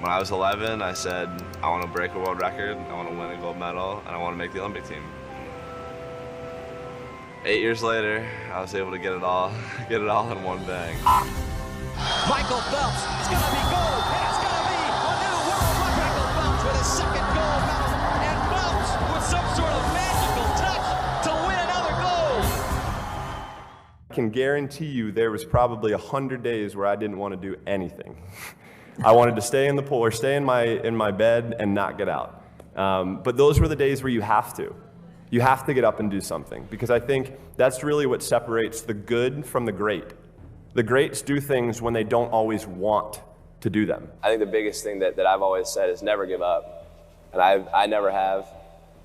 When I was 11, I said, I want to break a world record, I want to win a gold medal, and I want to make the Olympic team. 8 years later, I was able to get it all in one bang. Michael Phelps, it's gonna be gold, and it's gonna be a new world record. Michael Phelps with his second gold medal, and Phelps with some sort of magical touch to win another gold. I can guarantee you there was probably 100 days where I didn't want to do anything. I wanted to stay in the pool or stay in my bed and not get out. But those were the days where you have to. You have to get up and do something, because I think that's really what separates the good from the great. The greats do things when they don't always want to do them. I think the biggest thing that I've always said is never give up. And I never have,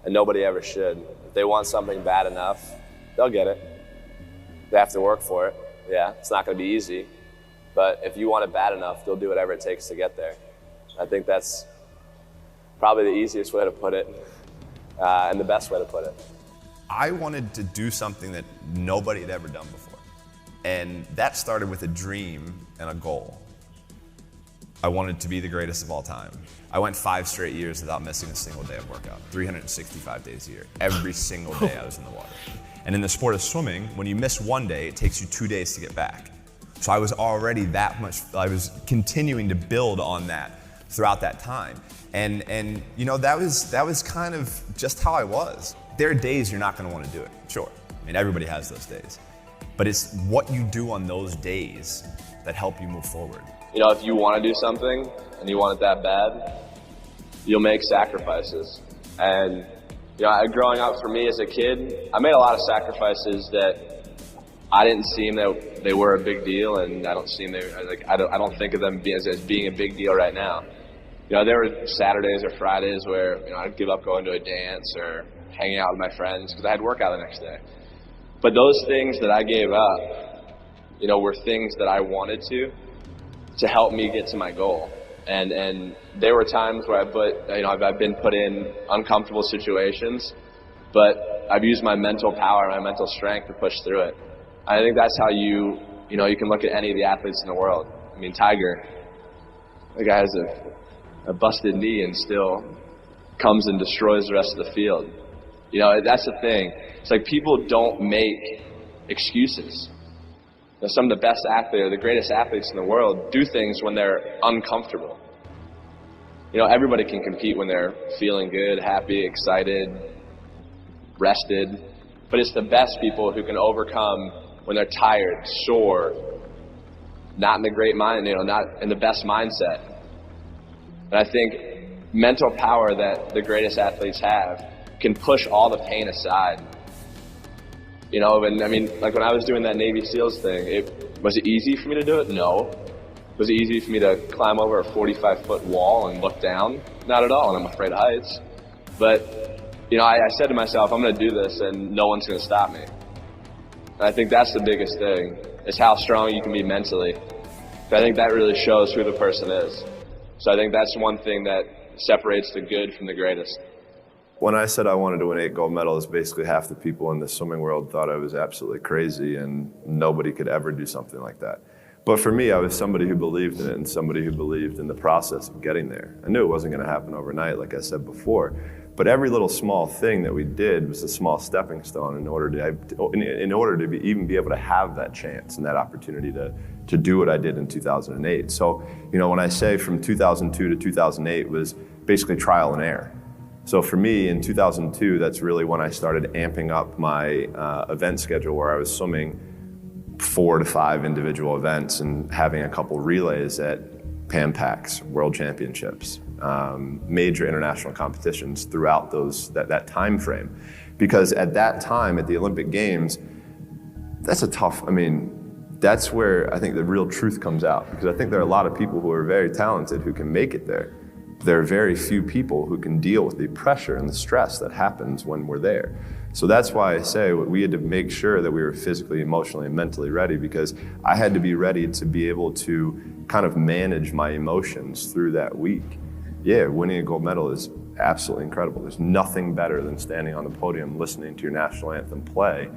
and nobody ever should. If they want something bad enough, they'll get it. They have to work for it. Yeah, it's not going to be easy. But if you want it bad enough, they'll do whatever it takes to get there. I think that's probably the easiest way to put it, and the best way to put it. I wanted to do something that nobody had ever done before. And that started with a dream and a goal. I wanted to be the greatest of all time. I went 5 straight years without missing a single day of workout, 365 days a year. Every single day I was in the water. And in the sport of swimming, when you miss one day, it takes you 2 days to get back. So I was already I was continuing to build on that throughout that time. And you know, that was kind of just how I was. There are days you're not gonna wanna do it, sure. I mean, everybody has those days. But it's what you do on those days that help you move forward. You know, if you want to do something and you want it that bad, you'll make sacrifices. And you know, growing up for me as a kid, I made a lot of sacrifices that I didn't seem that they were a big deal, and I don't think of them as being a big deal right now. You know, there were Saturdays or Fridays where, you know, I'd give up going to a dance or hanging out with my friends because I had workout the next day. But those things that I gave up, you know, were things that I wanted to help me get to my goal. And there were times where I've been put in uncomfortable situations, but I've used my mental power, my mental strength to push through it. I think that's how you can look at any of the athletes in the world. I mean, Tiger, the guy has a busted knee and still comes and destroys the rest of the field. You know, that's the thing. It's like people don't make excuses. You know, some of the best athletes, or the greatest athletes in the world, do things when they're uncomfortable. You know, everybody can compete when they're feeling good, happy, excited, rested. But it's the best people who can overcome when they're tired, sore, not in the great mind, you know, not in the best mindset. And I think mental power that the greatest athletes have can push all the pain aside. You know, and I mean, like when I was doing that Navy SEALs thing, was it easy for me to do it? No. Was it easy for me to climb over a 45-foot wall and look down? Not at all, and I'm afraid of heights. But, you know, I said to myself, I'm going to do this and no one's going to stop me. And I think that's the biggest thing, is how strong you can be mentally. I think that really shows who the person is. So I think that's one thing that separates the good from the greatest. When I said I wanted to win 8 gold medals, basically half the people in the swimming world thought I was absolutely crazy and nobody could ever do something like that. But for me, I was somebody who believed in it and somebody who believed in the process of getting there. I knew it wasn't going to happen overnight, like I said before, but every little small thing that we did was a small stepping stone in order to even be able to have that chance and that opportunity to do what I did in 2008. So, you know, when I say from 2002 to 2008 was basically trial and error. So for me, in 2002, that's really when I started amping up my event schedule, where I was swimming 4 to 5 individual events and having a couple relays at Pan Pacs, World Championships, major international competitions throughout that time frame. Because at that time, at the Olympic Games, that's that's where I think the real truth comes out. Because I think there are a lot of people who are very talented who can make it there. There are very few people who can deal with the pressure and the stress that happens when we're there. So that's why I say we had to make sure that we were physically, emotionally, and mentally ready, because I had to be ready to be able to kind of manage my emotions through that week. Yeah, winning a gold medal is absolutely incredible. There's nothing better than standing on the podium listening to your national anthem play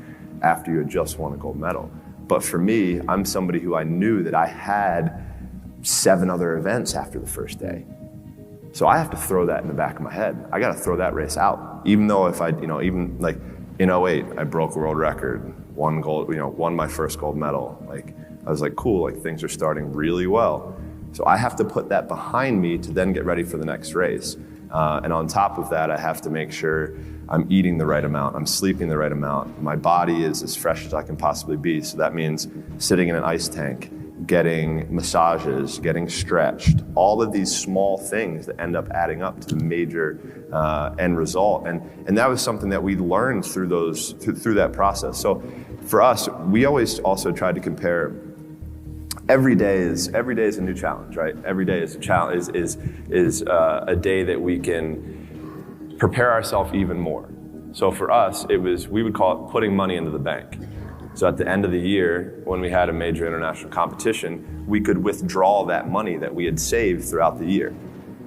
after you had just won a gold medal. But for me, I'm somebody who I knew that I had 7 other events after the first day. So I have to throw that in the back of my head. I got to throw that race out. Even though if I, even like in '08, I broke a world record, won gold, won my first gold medal. Like, I was like, cool, like things are starting really well. So I have to put that behind me to then get ready for the next race. And on top of that, I have to make sure I'm eating the right amount, I'm sleeping the right amount, my body is as fresh as I can possibly be. So that means sitting in an ice tank, getting massages, getting stretched, all of these small things that end up adding up to the major end result. And that was something that we learned through that process. So for us, we always also tried to compare. Every day is a new challenge, right? Every day is a challenge, is a day that we can prepare ourselves even more. So for us, we would call it putting money into the bank. So at the end of the year, when we had a major international competition, we could withdraw that money that we had saved throughout the year.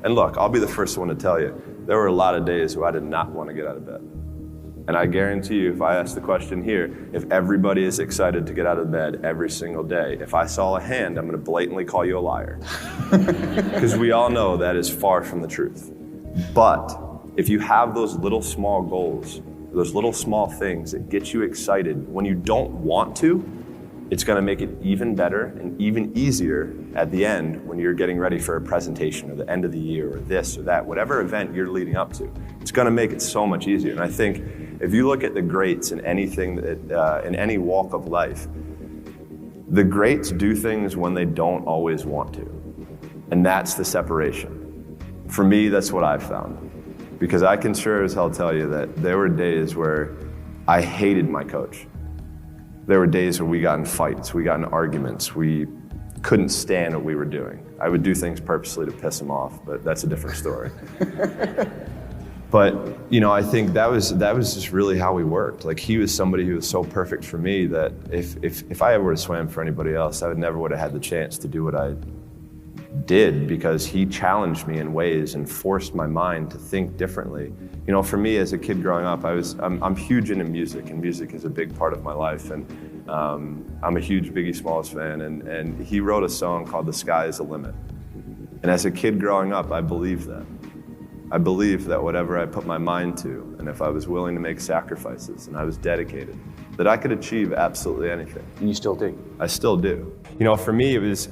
And look, I'll be the first one to tell you, there were a lot of days where I did not want to get out of bed. And I guarantee you, if I ask the question here, if everybody is excited to get out of bed every single day, if I saw a hand, I'm going to blatantly call you a liar. Because we all know that is far from the truth. But if you have those little small goals, those little small things that get you excited when you don't want to, it's going to make it even better and even easier at the end when you're getting ready for a presentation or the end of the year or this or that, whatever event you're leading up to. It's going to make it so much easier. And I think if you look at the greats in anything in any walk of life, the greats do things when they don't always want to. And that's the separation. For me, that's what I've found. Because I can sure as hell tell you that there were days where I hated my coach. There were days where we got in fights, we got in arguments, we couldn't stand what we were doing. I would do things purposely to piss him off, but that's a different story. But I think that was just really how we worked. Like, he was somebody who was so perfect for me that if I ever would have swam for anybody else, I never would have had the chance to do what I did, because he challenged me in ways and forced my mind to think differently. For me as a kid growing up, I'm huge into music, and music is a big part of my life. And I'm a huge Biggie Smalls fan, and he wrote a song called "The Sky Is the Limit." And as a kid growing up, I believed that. I believed that whatever I put my mind to, and if I was willing to make sacrifices and I was dedicated, that I could achieve absolutely anything. And you still do? I still do. For me, it was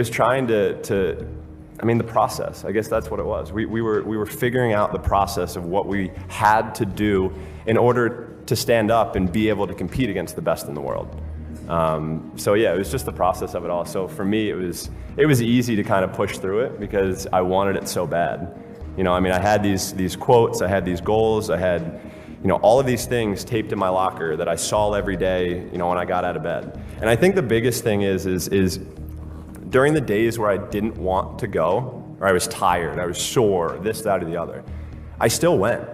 trying the process. I guess that's what it was. We were figuring out the process of what we had to do in order to stand up and be able to compete against the best in the world. So yeah, it was just the process of it all. So for me, it was easy to kind of push through it because I wanted it so bad. I had these quotes, I had these goals, I had all of these things taped in my locker that I saw every day, when I got out of bed. And I think the biggest thing is during the days where I didn't want to go, or I was tired, I was sore, this, that, or the other, I still went.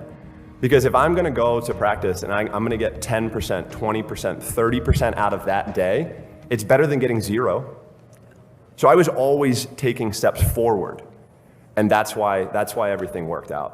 Because if I'm going to go to practice and I'm going to get 10%, 20%, 30% out of that day, it's better than getting 0. So I was always taking steps forward. And that's why everything worked out.